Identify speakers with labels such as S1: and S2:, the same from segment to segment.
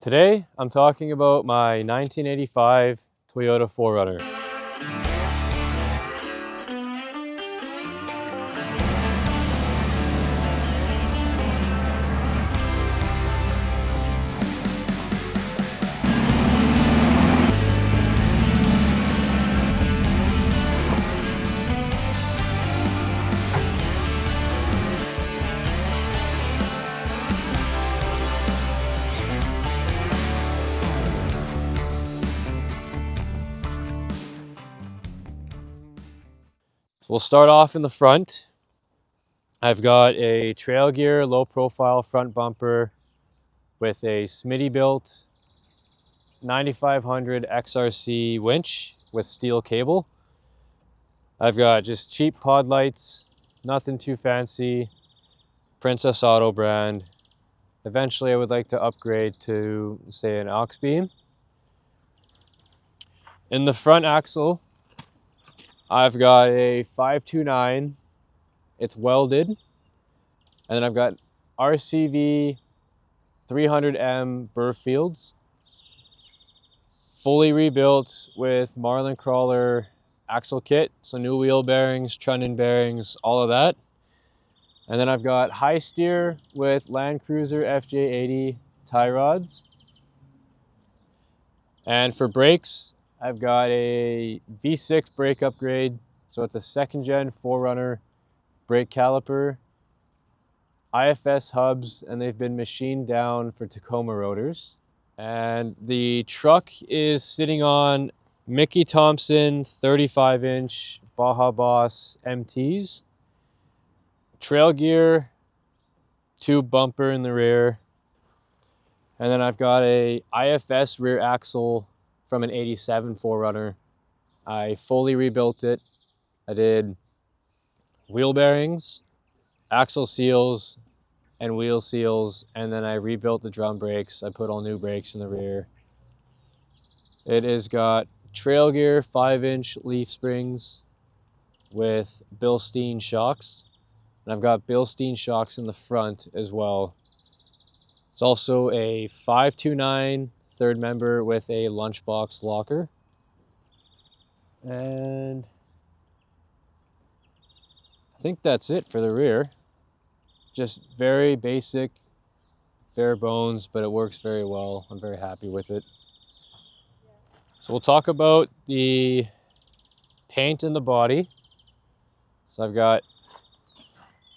S1: Today, I'm talking about my 1985 Toyota 4Runner. So we'll start off in the front. I've got a trail gear, low profile front bumper with a Smitty built 9500 XRC winch with steel cable. I've got just cheap pod lights, nothing too fancy, Princess Auto brand. Eventually I would like to upgrade to, say, an aux beam. In the front axle, I've got a 529, it's welded, and then I've got RCV 300M burr fields, fully rebuilt with Marlin Crawler axle kit, so new wheel bearings, trunnion bearings, all of that. And then I've got high steer with Land Cruiser FJ80 tie rods. And for brakes, I've got a V6 brake upgrade, so it's a second gen 4Runner brake caliper, IFS hubs, and they've been machined down for Tacoma rotors. And the truck is sitting on Mickey Thompson 35-inch Baja Boss MTs, trail gear, tube bumper in the rear, and then I've got a IFS rear axle from an 87 4Runner. I fully rebuilt it. I did wheel bearings, axle seals, and wheel seals, and then I rebuilt the drum brakes. I put all new brakes in the rear. It has got trail gear 5-inch leaf springs with Bilstein shocks, and I've got Bilstein shocks in the front as well. It's also a 529 third member with a lunchbox locker. And I think that's it for the rear. Just very basic, bare bones, but it works very well. I'm very happy with it. So we'll talk about the paint in the body. So I've got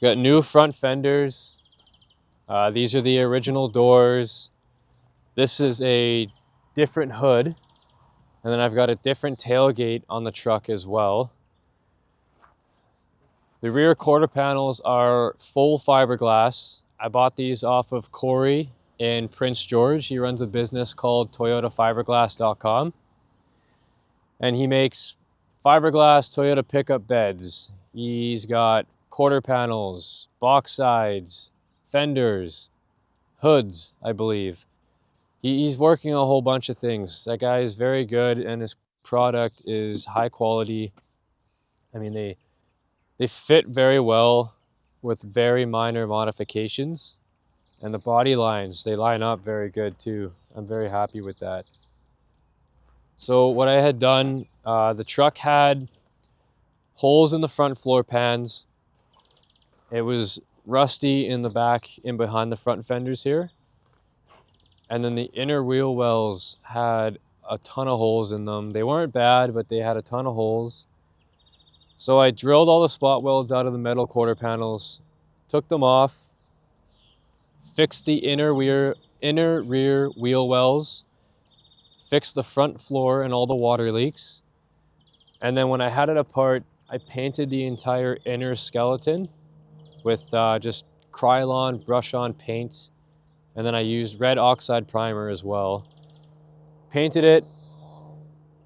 S1: new front fenders. These are the original doors. This is a different hood, and then I've got a different tailgate on the truck as well. The rear quarter panels are full fiberglass. I bought these off of Corey in Prince George. He runs a business called ToyotaFiberglass.com, and he makes fiberglass Toyota pickup beds. He's got quarter panels, box sides, fenders, hoods, I believe. He's working on a whole bunch of things. That guy is very good, and his product is high quality. I mean, they fit very well with very minor modifications. And the body lines, they line up very good too. I'm very happy with that. So what I had done, the truck had holes in the front floor pans. It was rusty in the back, in behind the front fenders here. And then the inner wheel wells had a ton of holes in them. They weren't bad, but they had a ton of holes. So I drilled all the spot welds out of the metal quarter panels, took them off, fixed the inner rear wheel wells, fixed the front floor and all the water leaks. And then when I had it apart, I painted the entire inner skeleton with just Krylon brush-on paint. And then I used red oxide primer as well. Painted it,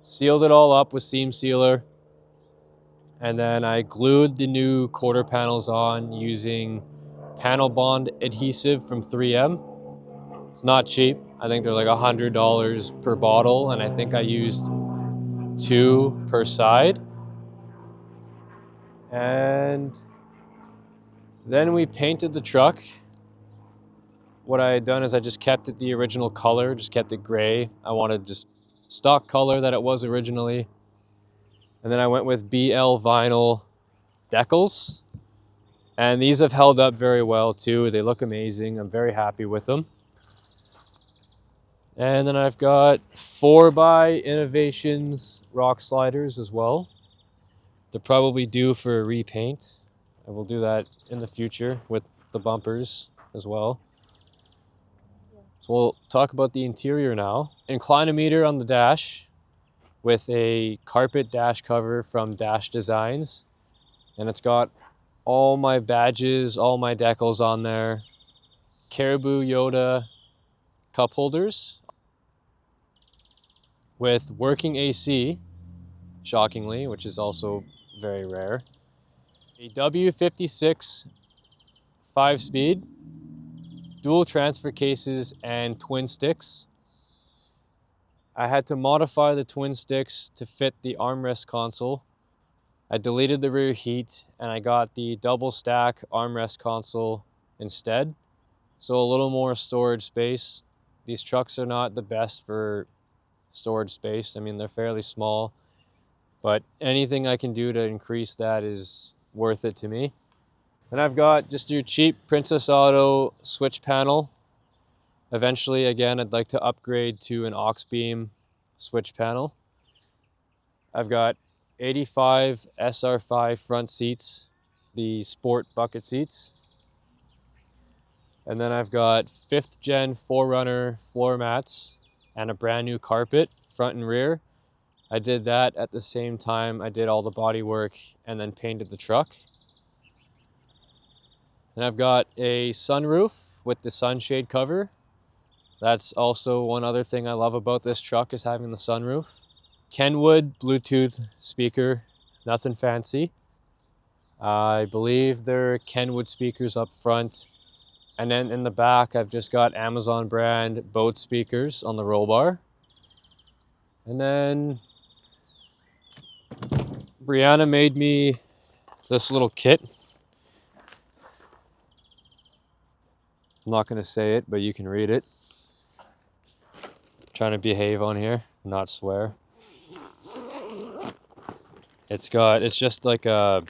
S1: sealed it all up with seam sealer, and then I glued the new quarter panels on using panel bond adhesive from 3M. It's not cheap. I think they're like $100 per bottle, and I think I used 2 per side. And then we painted the truck. what I had done is I just kept it the original color, just kept it gray. I wanted just stock color that it was originally. And then I went with BL vinyl decals. And these have held up very well too. They look amazing. I'm very happy with them. And then I've got 4x Innovations rock sliders as well. They're probably due for a repaint. I will do that in the future with the bumpers as well. So we'll talk about the interior now. Inclinometer on the dash with a carpet dash cover from Dash Designs. And it's got all my badges, all my decals on there. Caribou Yoda cup holders with working AC, shockingly, which is also very rare. A W56 5-speed, dual transfer cases, and twin sticks. I had to modify the twin sticks to fit the armrest console. I deleted the rear heat and I got the double stack armrest console instead. So a little more storage space. These trucks are not the best for storage space. I mean, they're fairly small, but anything I can do to increase that is worth it to me. And I've got just your cheap Princess Auto switch panel. Eventually, again, I'd like to upgrade to an aux beam switch panel. I've got 85 SR5 front seats, the sport bucket seats. And then I've got 5th gen 4Runner floor mats and a brand new carpet, front and rear. I did that at the same time I did all the body work and then painted the truck. And I've got a sunroof with the sunshade cover. That's also one other thing I love about this truck is having the sunroof. Kenwood Bluetooth speaker, nothing fancy. I believe they're Kenwood speakers up front. And then in the back, I've just got Amazon brand Bose speakers on the roll bar. And then Brianna made me this little kit. I'm not going to say it, but you can read it. Trying to behave on here, not swear. It's just like a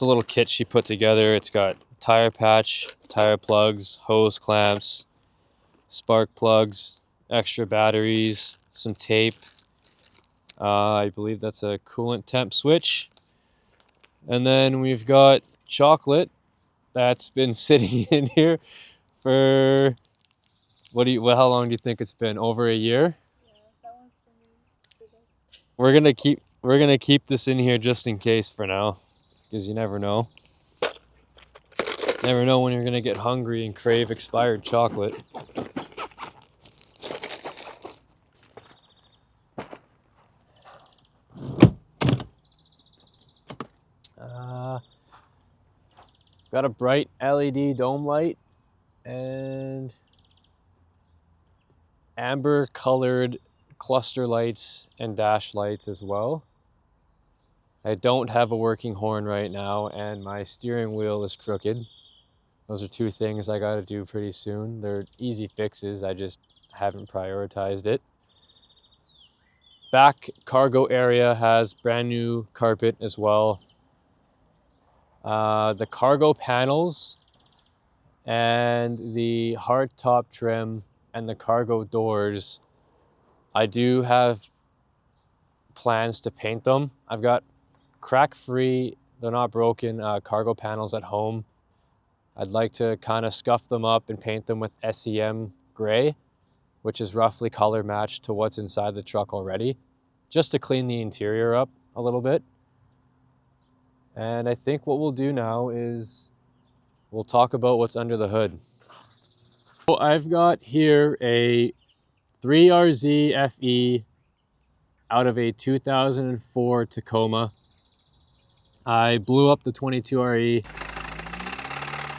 S1: little kit she put together. It's got tire patch, tire plugs, hose clamps, spark plugs, extra batteries, some tape. I believe that's a coolant temp switch. And then we've got chocolate that's been sitting in here for how long do you think it's been? Over a year?
S2: Yeah, that one's for me.
S1: We're gonna keep this in here just in case for now, because you never know. Never know when you're gonna get hungry and crave expired chocolate. Got a bright LED dome light and amber colored cluster lights and dash lights as well. I don't have a working horn right now and my steering wheel is crooked. Those are two things I gotta do pretty soon. They're easy fixes, I just haven't prioritized it. Back cargo area has brand new carpet as well. The cargo panels and the hard top trim and the cargo doors, I do have plans to paint them. I've got crack-free, they're not broken, cargo panels at home. I'd like to kind of scuff them up and paint them with SEM gray, which is roughly color matched to what's inside the truck already, just to clean the interior up a little bit. And I think what we'll do now is we'll talk about what's under the hood. So I've got here a 3RZ FE out of a 2004 Tacoma. I blew up the 22RE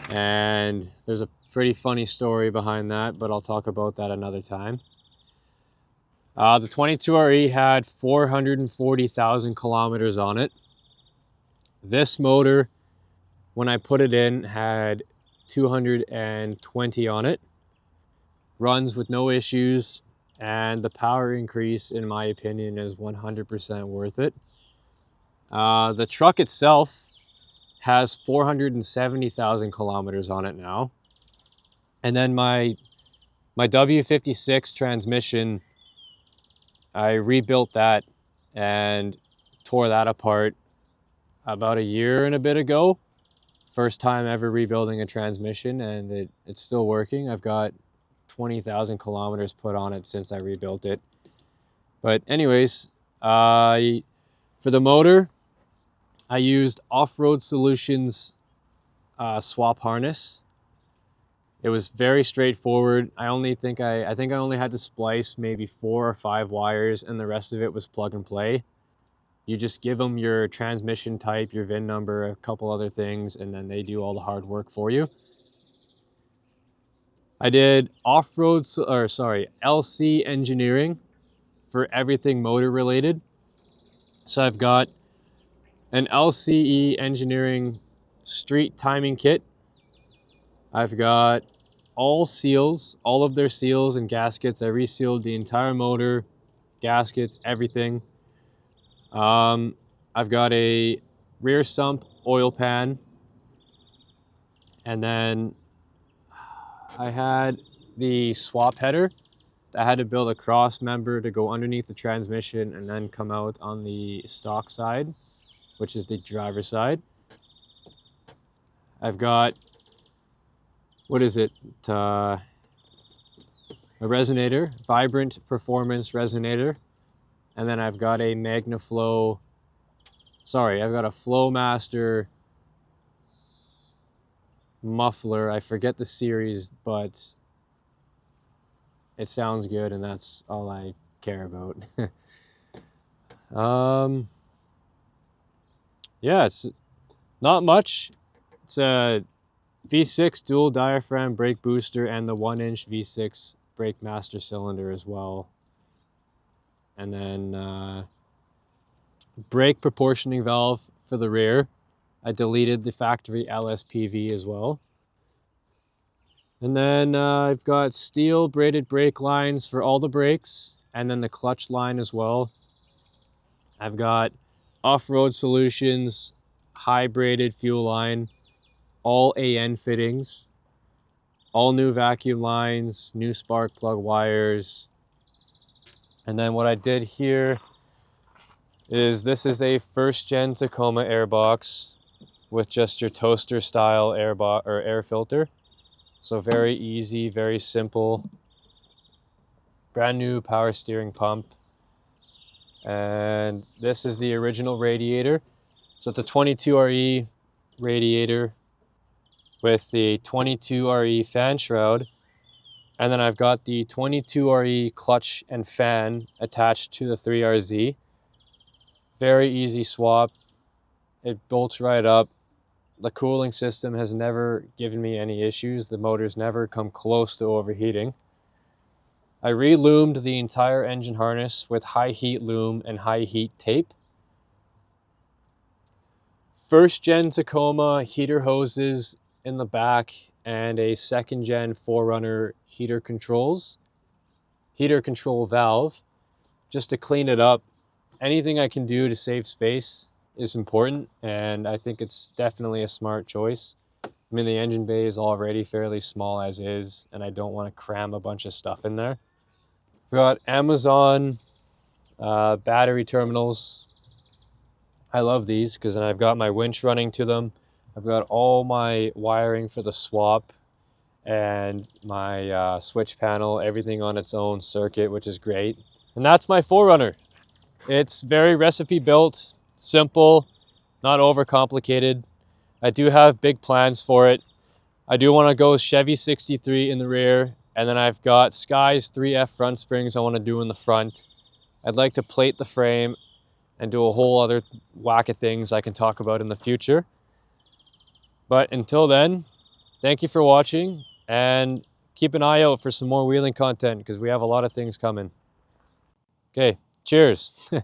S1: and there's a pretty funny story behind that, but I'll talk about that another time. The 22RE had 440,000 kilometers on it. This motor, when I put it in, had 220 on it. runs with no issues, and the power increase, in my opinion, is 100% worth it. The truck itself has 470,000 kilometers on it now. And then my W56 transmission, I rebuilt that and tore that apart about a year and a bit ago. First time ever rebuilding a transmission, and it's still working. I've got 20,000 kilometers put on it since I rebuilt it. But anyways, for the motor, I used Off-Road Solutions swap harness. It was very straightforward. I think I only had to splice maybe 4 or 5 wires, and the rest of it was plug and play. You just give them your transmission type, your VIN number, a couple other things, and then they do all the hard work for you. I did LC engineering for everything motor related. So I've got an LCE engineering street timing kit. I've got all seals, all of their seals and gaskets. I resealed the entire motor, gaskets, everything. I've got a rear sump oil pan, and then I had the swap header. I had to build a cross member to go underneath the transmission and then come out on the stock side, which is the driver's side. I've got, what is it? A resonator, Vibrant Performance resonator. And then I've got a I've got a Flowmaster muffler. I forget the series, but it sounds good, and that's all I care about. Yeah, it's not much. It's a V6 dual diaphragm brake booster and the 1-inch V6 brake master cylinder as well. And then brake proportioning valve for the rear. I deleted the factory LSPV as well. And then I've got steel braided brake lines for all the brakes, and then the clutch line as well. I've got Off-Road Solutions high braided fuel line, all AN fittings, all new vacuum lines, new spark plug wires. And then what I did here is this is a first gen Tacoma airbox with just your toaster style air filter. So very easy, very simple. Brand new power steering pump. And this is the original radiator. So it's a 22RE radiator with the 22RE fan shroud. And then I've got the 22RE clutch and fan attached to the 3RZ. Very easy swap. It bolts right up. The cooling system has never given me any issues. The motor's never come close to overheating. I re-loomed the entire engine harness with high heat loom and high heat tape. First gen Tacoma heater hoses in the back and a second gen 4Runner heater control valve just to clean it up. Anything I can do to save space is important, and I think it's definitely a smart choice. I mean, the engine bay is already fairly small as is, and I don't want to cram a bunch of stuff in there. I've got Amazon battery terminals. I love these because then I've got my winch running to them. I've got all my wiring for the swap and my switch panel, everything on its own circuit, which is great. And that's my 4Runner. It's very recipe built, simple, not overcomplicated. I do have big plans for it. I do want to go Chevy 63 in the rear, and then I've got Sky's 3F front springs I want to do in the front. I'd like to plate the frame and do a whole other whack of things I can talk about in the future. But until then, thank you for watching, and keep an eye out for some more wheeling content because we have a lot of things coming. Okay, cheers.